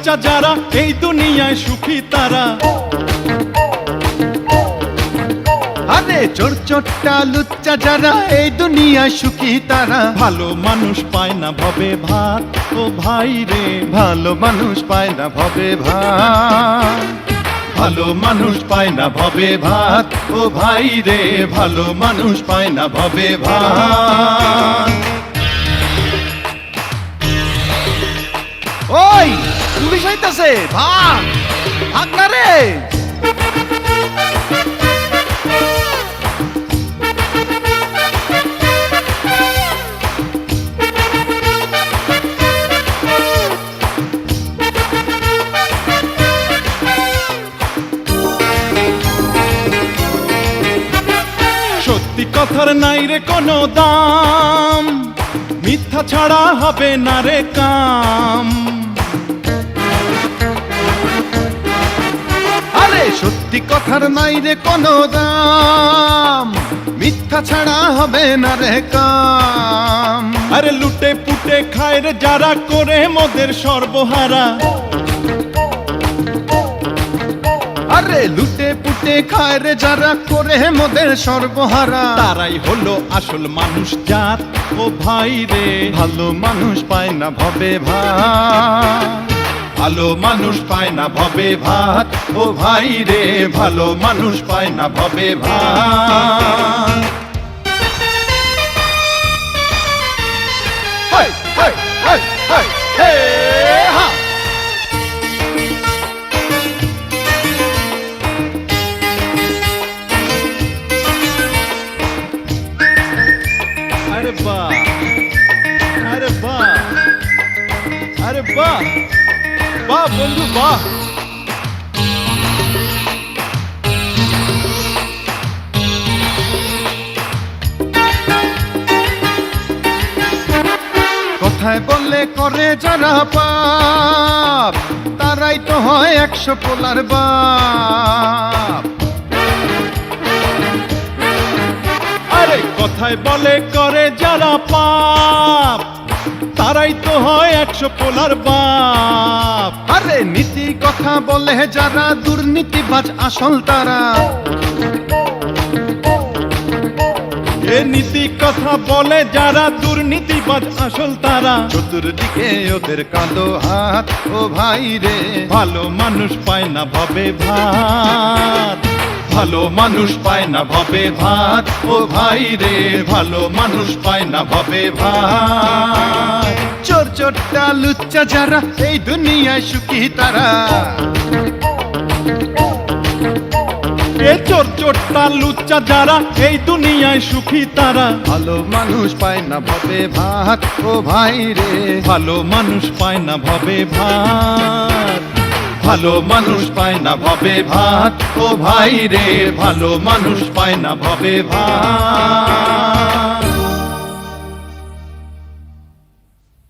লুচ্চা যারা এই দুনিয়ায় সুখী তারা। আরে চোর চোট্টা লুচ্চা যারা এই দুনিয়ায় সুখী তারা। ভালো মানুষ পায় না ভবে ভাত ও ভাই রে, ভালো মানুষ পায় না ভবে ভাত। ভালো মানুষ পায় না ভবে ভাত ও ভাই রে, ভালো মানুষ পায় না ভবে ভাত। ওই পুলিশ আইতাছে, ভাগ ভাগ না রে। সত্যি কথার নাই রে কোনো দাম, মিথ্যা ছাড়া হবে না রে কাম। আরে সত্যি কথার নাই রে কোনো দাম, মিথ্যা ছাড়া হবে না রে কাম। আরে লুটে পুটে খায় রে যারা, করে মোদের সর্বহারা। আরে লুটে পুটে খায় রে যারা, করে মোদের সর্বহারা। তারাই হলো আসল মানুষ জাত ও ভাই রে, ভালো মানুষ পায় না ভবে ভাত। ভালো মানুষ পায় না ভবে ভাত ও ভাই রে, ভালো মানুষ পায় না ভবে ভাত। হাই হাই হাই হাই হে হা। আরে বাহ, আরে বাহ, আরে বাহ, বাহ বন্ধু বাহ। কথায় বললে করে যারা পাপ, তারাই তো হয় 100 পোলার বাপ। আরে কথায় বলে করে যারা পাপ, তারাই তো হয় 100 পোলার বাপ। আরে নীতি কথা বলে যারা, দুর্নীতিবাজ আসল তারা। এ নীতি কথা বলে যারা, দুর্নীতিবাজ আসল তারা। চতুর্দিকে ওদের কাঁদো হাত ও ভাই রে, ভালো মানুষ পায় না ভবে ভাত, ভালো মানুষ পায় না ভবে ভাত ও ভাই রে, ভালো মানুষ পায় না ভবে ভাত। চোর চোট্টা লুচ্চা যারা এই দুনিয়ায় সুখী তারা। এ চোর চোট্টা লুচ্চা যারা এই দুনিয়ায় সুখী তারা। ভালো মানুষ পায় না ভবে ভাত ও ভাই রে, ভালো মানুষ পায় না ভবে ভাত, ভালো মানুষ পায় না ভবে ভাত ও ভাই রে, ভালো মানুষ পায় না ভবে ভাত।